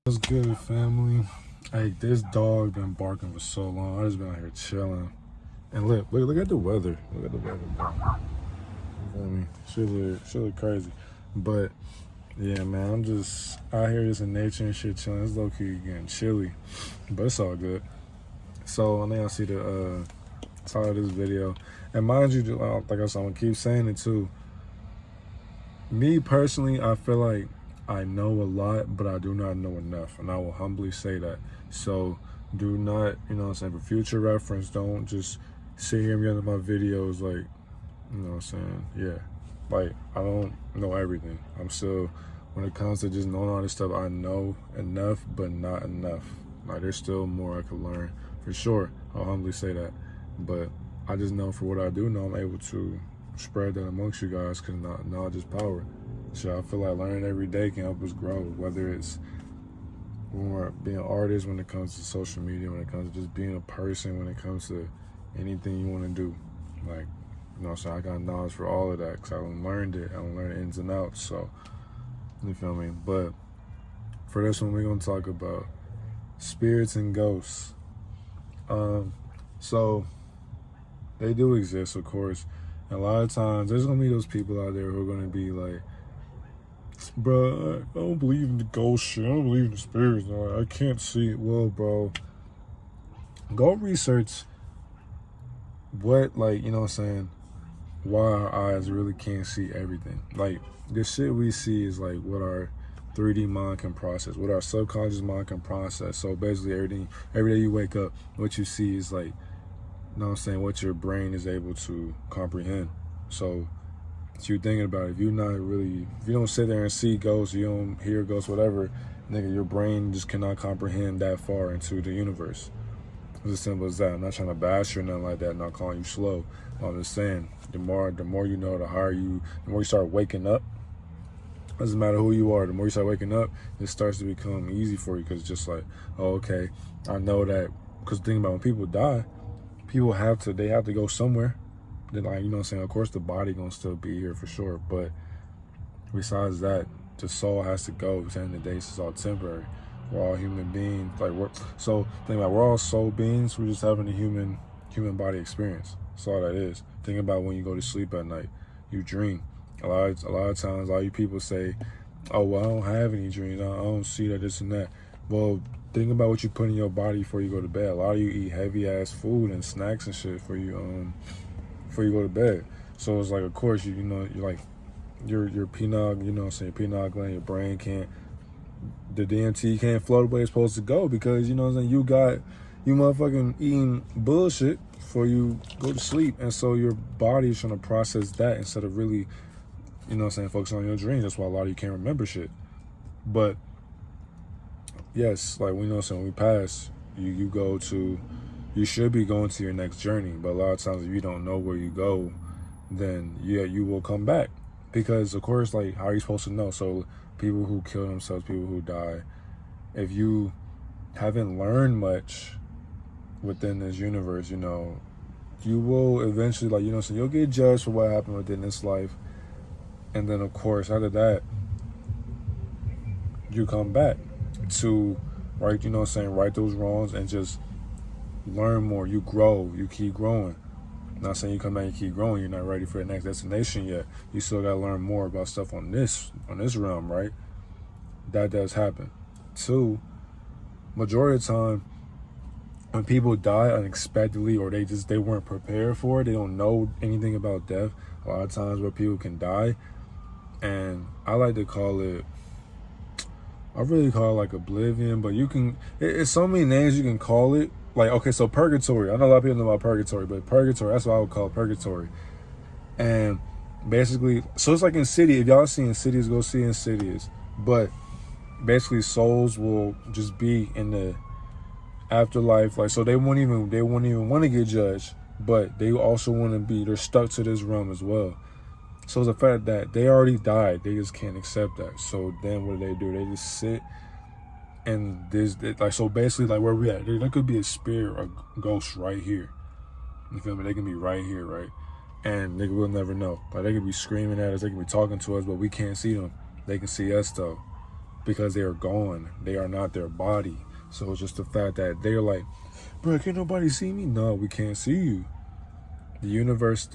What's good, family? Hey, this dog been barking for so long. I just been out here chilling. And look at the weather. Look at the weather, bro. You feel me? Should look crazy. But yeah, man, I'm just out here just in nature and shit chilling. It's low key getting chilly, but it's all good. So I think I see the title of this video. And mind you, like I said, I'm gonna keep saying it too. Me personally, I feel like I know a lot, but I do not know enough, and I will humbly say that. So do not, for future reference, don't just sit here and be under my videos like, yeah. Like, I don't know everything. I'm still, when it comes to just knowing all this stuff, I know enough, but not enough. Like, there's still more I could learn, for sure. I'll humbly say that. But I just know for what I do know, I'm able to spread that amongst you guys, because knowledge is power. So I feel like learning every day can help us grow, whether it's when we're being artists, when it comes to social media, when it comes to just being a person, when it comes to anything you want to do. Like, so I got knowledge for all of that, because I learned it. I learned ins and outs, so, you feel me? But for this one, we're going to talk about spirits and ghosts. So they do exist, of course. And a lot of times, there's going to be those people out there who are going to be like, bro, I don't believe in the ghost shit. I don't believe in the spirits. No, I can't see it. Well, bro, go research what, why our eyes really can't see everything. Like, the shit we see is like what our 3D mind can process, what our subconscious mind can process. So basically, every day you wake up, what you see is like, what your brain is able to comprehend. So you're thinking about it. If you don't sit there and see ghosts, you don't hear ghosts, whatever, nigga, your brain just cannot comprehend that far into the universe. It's as simple as that. I'm not trying to bash you or nothing like that, not calling you slow. I'm just saying, the more you know, the more you start waking up. Doesn't matter who you are, the more you start waking up, it starts to become easy for you, because it's just like, oh, okay, I know that. Because think about when people die, they have to go somewhere. Then, of course the body gonna still be here for sure, but besides that, the soul has to go. At the end of the day, it's all temporary. We're all human beings. We're all soul beings. We're just having a human body experience. That's all that is. Think about when you go to sleep at night, you dream. A lot of times, all you people say, oh, well, I don't have any dreams. I don't see that, this and that. Well, think about what you put in your body before you go to bed. A lot of you eat heavy ass food and snacks and shit before you go to bed. So it's like, of course, you're like, your penile, penile gland, your brain the DMT can't flow the way it's supposed to go, because, you motherfucking eating bullshit before you go to sleep. And so your body is trying to process that instead of really, focus on your dreams. That's why a lot of you can't remember shit. But yes, like, when we pass, you should be going to your next journey. But a lot of times, if you don't know where you go, then you will come back. Because, of course, like, how are you supposed to know? So people who kill themselves, people who die, if you haven't learned much within this universe, you will eventually, you'll get judged for what happened within this life. And then, of course, after that, you come back to right those wrongs and just learn more. You grow, you keep growing. I'm not saying you come back and keep growing, you're not ready for the next destination yet. You still gotta learn more about stuff on this realm, right? That does happen. Two, majority of the time, when people die unexpectedly, or they weren't prepared for it, they don't know anything about death, a lot of times where people can die. And I like to call it, I really call it like oblivion, but it's so many names you can call it. Like, okay, so purgatory. I know a lot of people know about purgatory, but purgatory, that's what I would call purgatory. And basically, so it's like Insidious. If y'all see Insidious, go see Insidious. But basically, souls will just be in the afterlife. Like, so they won't even want to get judged, but they also they're stuck to this realm as well. So it's the fact that they already died, they just can't accept that. So then what do? They just sit. And so basically, like, where we at, there could be a spirit or ghost right here. You feel me? They can be right here, right? And nigga, we'll never know. Like, they could be screaming at us, they can be talking to us, but we can't see them. They can see us though. because they are gone. They are not their body. So it's just the fact that they're like, bro, can't nobody see me? No, we can't see you. The universe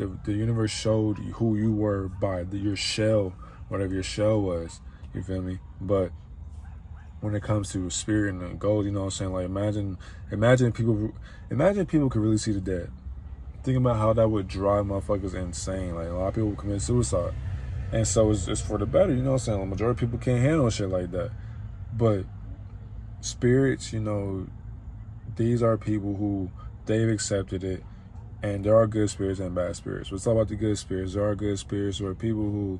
showed you who you were by your shell, whatever your shell was. You feel me? But when it comes to spirit and gold, you know what I'm saying? Like imagine people could really see the dead. Think about how that would drive motherfuckers insane. Like a lot of people commit suicide. And so it's for the better, you know what I'm saying? The majority of people can't handle shit like that. But spirits, you know, these are people who they've accepted it. And there are good spirits and bad spirits. Let's talk about the good spirits. There are good spirits where people who,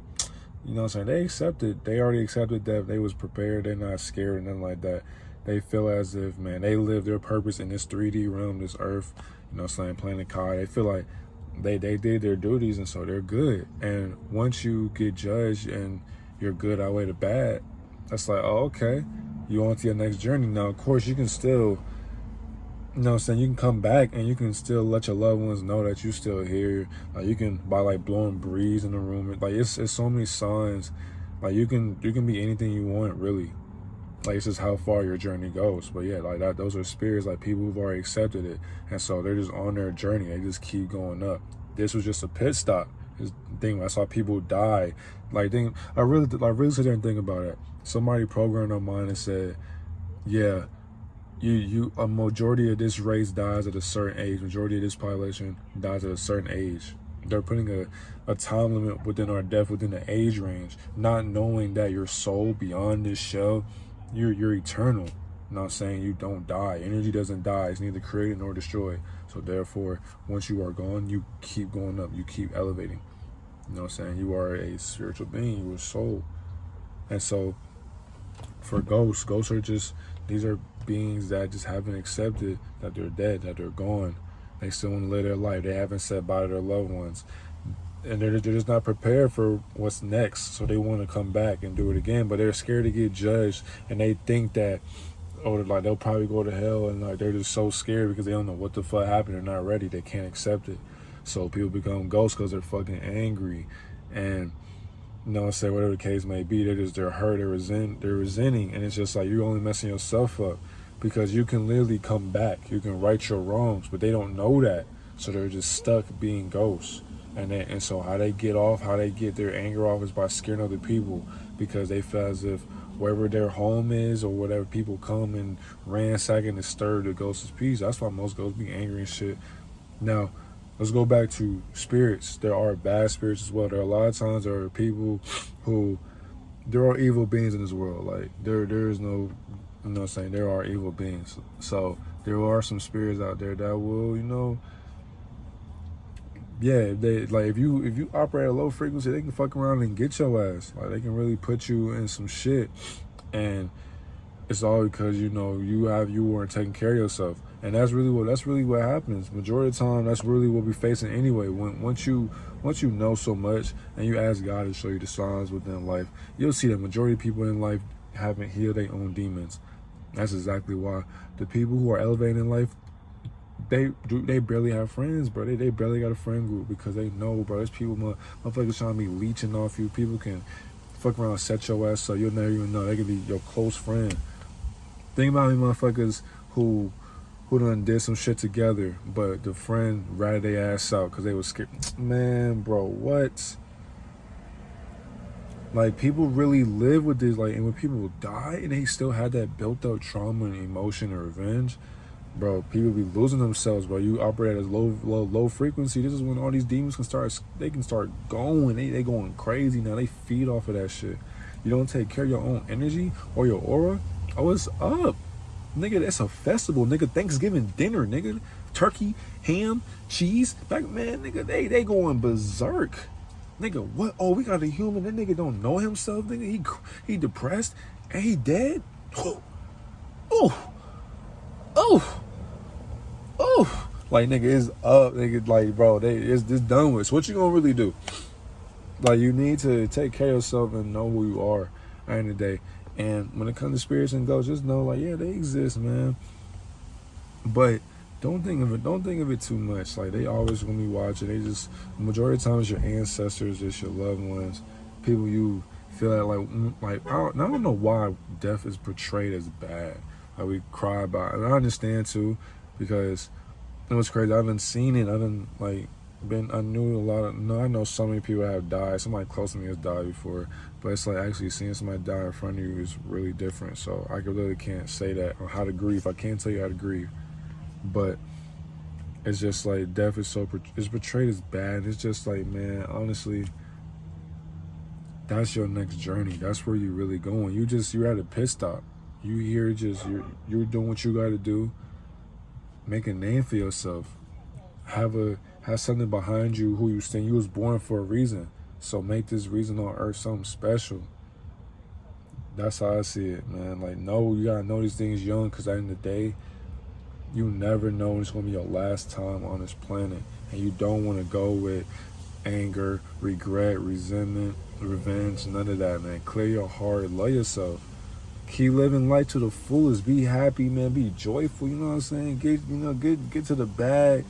you know what I'm saying, they accepted, they already accepted that they was prepared, they're not scared or nothing like that. They feel as if, man, they live their purpose in this 3D realm, this earth, you know what I'm saying, planet Kai. They feel like they did their duties, and so they're good. And once you get judged and your good outweigh the bad, that's like, oh, okay, you on to your next journey. Now, of course, you can still, you know what I'm saying, you can come back and you can still let your loved ones know that you still here. You can, by like blowing breeze in the room, like it's so many signs. Like you can be anything you want, really. Like it's just how far your journey goes. But yeah, like that, those are spirits, like people who've already accepted it, and so they're just on their journey. They just keep going up. This was just a pit stop. This thing, I saw people die. Like I really sit there and think about it. Somebody programmed their mind and said, yeah, a majority of this race dies at a certain age. Majority of this population dies at a certain age. They're putting a time limit within our death, within the age range, not knowing that your soul beyond this shell, you're eternal. You know what I'm saying? You don't die. Energy doesn't die. It's neither created nor destroyed. So therefore, once you are gone, you keep going up. You keep elevating. You know what I'm saying? You are a spiritual being. You're a soul. And so for ghosts are just, these are beings that just haven't accepted that they're dead, that they're gone. They still want to live their life. They haven't said bye to their loved ones. And they're just not prepared for what's next. So they want to come back and do it again. But they're scared to get judged. And they think that, like they'll probably go to hell. And like they're just so scared because they don't know what the fuck happened. They're not ready. They can't accept it. So people become ghosts because they're fucking angry. And, you know what I'm saying, whatever the case may be, they're hurt, they're resenting. And it's just like you're only messing yourself up. Because you can literally come back. You can right your wrongs. But they don't know that. So they're just stuck being ghosts. And so how they get their anger off is by scaring other people, because they feel as if wherever their home is or whatever, people come and ransack and disturb the ghost's peace. That's why most ghosts be angry and shit. Now, let's go back to spirits. There are bad spirits as well. There are a lot of times there are people who, there are evil beings in this world. Like there is no, you know what I'm saying, there are evil beings. So there are some spirits out there that will, you know, yeah, if you operate at a low frequency, they can fuck around and get your ass. Like they can really put you in some shit, and it's all because, you know, you weren't taking care of yourself. And that's really what happens. Majority of the time, that's really what we're facing anyway. Once you know so much and you ask God to show you the signs within life, you'll see that majority of people in life haven't healed their own demons. That's exactly why the people who are elevating in life, they barely have friends, bro. They barely got a friend group, because they know, bro, there's people, motherfuckers trying to be leeching off you. People can fuck around and set your ass so you'll never even know. They could be your close friend. Think about me, motherfuckers who done did some shit together, but the friend ratted their ass out because they was scared. Man, bro, what? Like, people really live with this, like, and when people die and they still had that built up trauma and emotion and revenge, bro, people be losing themselves, bro. You operate at a low frequency. This is when all these demons can start going. They going crazy now. They feed off of that shit. You don't take care of your own energy or your aura. Oh, it's up. Nigga, it's a festival, nigga. Thanksgiving dinner, nigga. Turkey, ham, cheese. Back, man, nigga, they going berserk. Nigga, what? Oh, we got a human. That nigga don't know himself, nigga. He depressed and he dead. Oh. Like, nigga, it's up. Nigga, like, bro, it's done with. So what you gonna really do? Like, you need to take care of yourself and know who you are at the end of the day. And when it comes to spirits and ghosts, just know, like, yeah, they exist, man. But don't think of it too much. Like, they always gonna be watching. They just, the majority of times, your ancestors, just your loved ones, people you feel that I don't know why death is portrayed as bad. Like we cry about it. And I understand too, because it was crazy. I haven't seen it. I knew a lot of, no, I know so many people have died. Somebody close to me has died before, but it's like actually seeing somebody die in front of you is really different. So I really can't say that on how to grieve. I can't tell you how to grieve, but it's just like death is it's portrayed as bad. It's just like, man, honestly, that's your next journey. That's where you're really going. You're at a pit stop. You're doing what you got to do. Make a name for yourself. Have something behind you who you stand. You was born for a reason. So make this reason on earth something special. That's how I see it, man. Like, no, you gotta know these things young, because at the end of the day, you never know when it's gonna be your last time on this planet. And you don't want to go with anger, regret, resentment, revenge, none of that, man. Clear your heart, love yourself. Keep living life to the fullest. Be happy, man. Be joyful, you know what I'm saying? Get to the bag.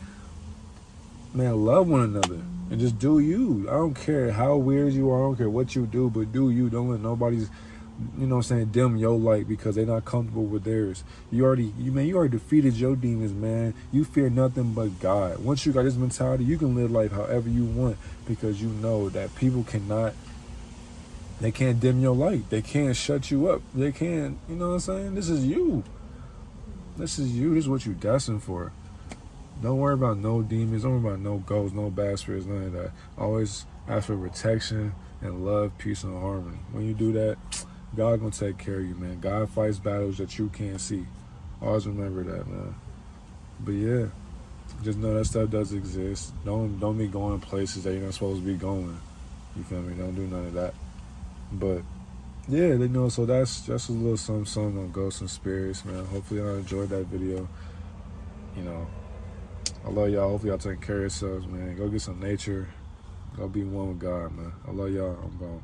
Man, love one another and just do you. I don't care how weird you are. I don't care what you do, but do you. Don't let nobody's, you know what I'm saying, dim your light because they're not comfortable with theirs. You already defeated your demons, man. You fear nothing but God. Once you got this mentality, you can live life however you want, because you know that people they can't dim your light. They can't shut you up. They can't, you know what I'm saying? This is you. This is what you're destined for. Don't worry about no demons. Don't worry about no ghosts, no bad spirits, none of that. Always ask for protection and love, peace, and harmony. When you do that, God gonna take care of you, man. God fights battles that you can't see. Always remember that, man. But yeah, just know that stuff does exist. Don't be going places that you're not supposed to be going. You feel me? Don't do none of that. But yeah, they know. So that's just a little something on ghosts and spirits, man. Hopefully y'all enjoyed that video. You know, I love y'all. Hopefully y'all take care of yourselves, man. Go get some nature. Go be one with God, man. I love y'all. I'm gone.